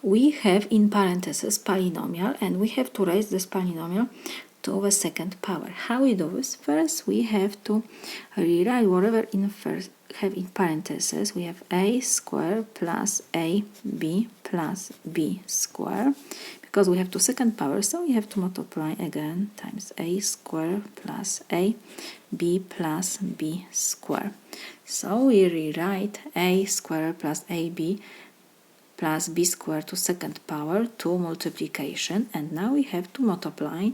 we have in parentheses polynomial, and we have to raise this polynomial to the second power. How we do this? First, we have to rewrite whatever in first have in parentheses. We have a square plus ab plus b square, because we have to second power, so we have to multiply again times a square plus a b plus b square. So we rewrite a square plus ab plus b square to second power to multiplication, and now we have to multiply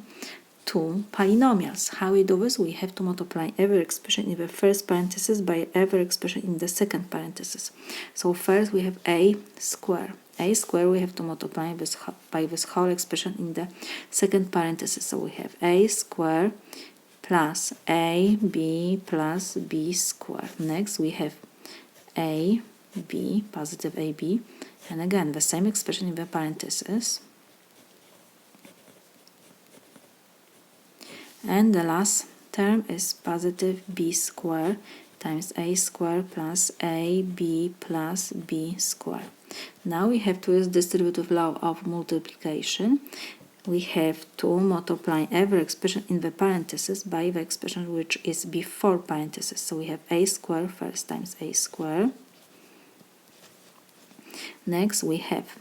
two polynomials. How we do this? We have to multiply every expression in the first parenthesis by every expression in the second parenthesis. So first we have a square. A square we have to multiply this by this whole expression in the second parenthesis. So we have a square plus ab plus b square. Next we have ab, positive ab, and again the same expression in the parenthesis. And the last term is positive b square times a square plus ab plus b square. Now we have to use distributive law of multiplication. We have to multiply every expression in the parenthesis by the expression which is before parenthesis. So we have a square first times a square. Next we have,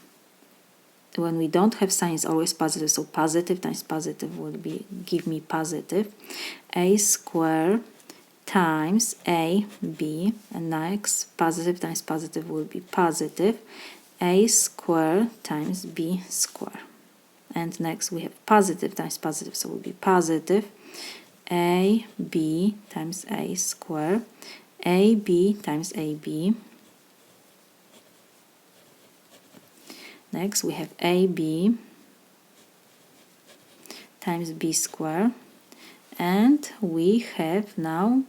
when we don't have sign, it's always positive, so positive times positive will give me positive a square times ab, and next positive times positive will be positive a square times b square. And next we have positive times positive, so it will be positive ab times a square, ab times ab. Next we have ab times b square, and we have now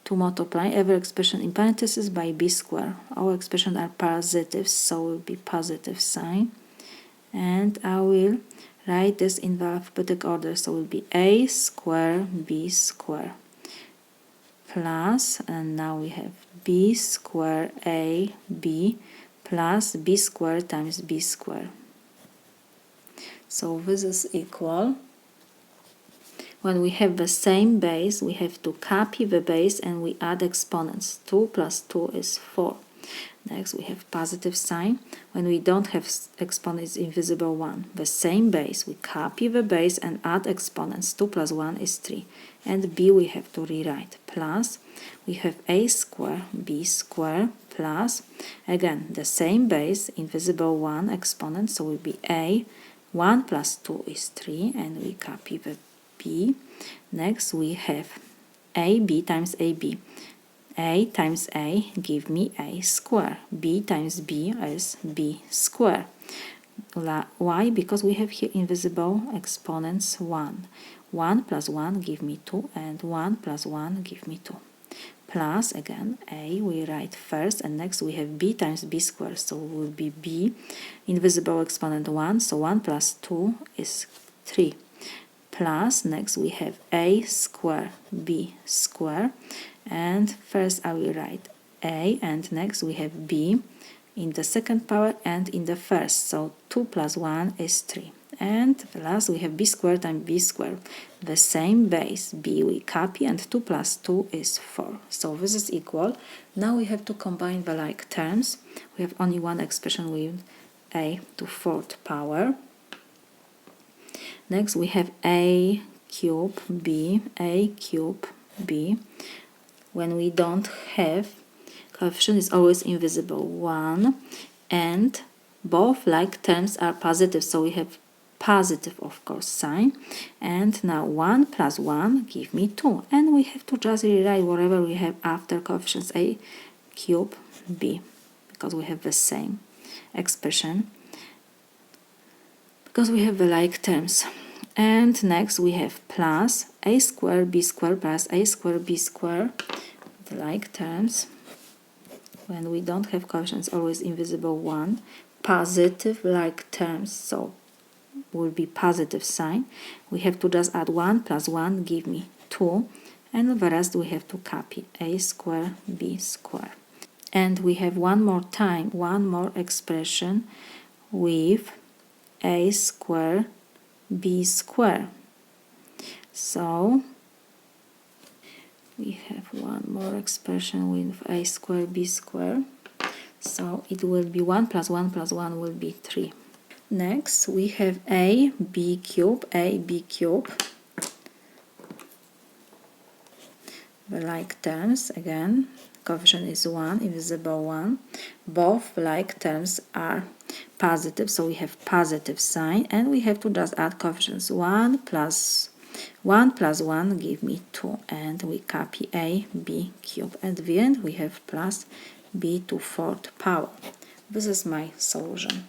to multiply every expression in parentheses by b square. All expressions are positive, so it will be positive sign, and I will write this in the alphabetic order, so it will be a square b square plus, and now we have b square ab plus b square times b square. So this is equal. When we have the same base, we have to copy the base and we add exponents. 2 plus 2 is 4. Next we have positive sign. When we don't have exponents, invisible 1. The same base, we copy the base and add exponents. 2 plus 1 is 3. And b we have to rewrite. Plus, we have a square, b square, plus, again, the same base, invisible 1 exponent, so it will be a. 1 plus 2 is 3, and we copy the b. Next we have ab times ab. A times a give me a square. B times b is b square. Why? Because we have here invisible exponents 1. 1 plus 1 give me 2, and 1 plus 1 give me 2. Plus, again, a we write first, and next we have b times b square, so it will be b, invisible exponent 1, so 1 plus 2 is 3. Plus, next we have a square b square, and first I will write a, and next we have b in the second power and in the first, so 2 plus 1 is 3. And last we have b squared times b squared, the same base, b we copy, and 2 plus 2 is 4. So this is equal. Now we have to combine the like terms. We have only one expression with a to fourth power. Next we have a cube b, a cube b. When we don't have coefficient, is always invisible 1, and both like terms are positive, so we have positive, of course, sign. And now 1 plus 1 give me 2, and we have to just rewrite whatever we have after coefficients a cube b, because we have the same expression, because we have the like terms. And next we have plus a square b square plus a square b square, the like terms. When we don't have coefficients, always invisible 1, positive like terms, so will be positive sign. We have to just add 1 plus 1 give me 2, and the rest we have to copy a square b square. And we have one more expression with a square b square. So we have one more expression with a square b square. So it will be 1 plus 1 plus 1 will be 3. Next we have a b cube, the like terms again. Coefficient is 1, divisible 1. Both like terms are positive, so we have positive sign, and we have to just add coefficients. 1 plus 1 give me 2, and we copy a b cube. At the end we have plus b to 4th power. This is my solution.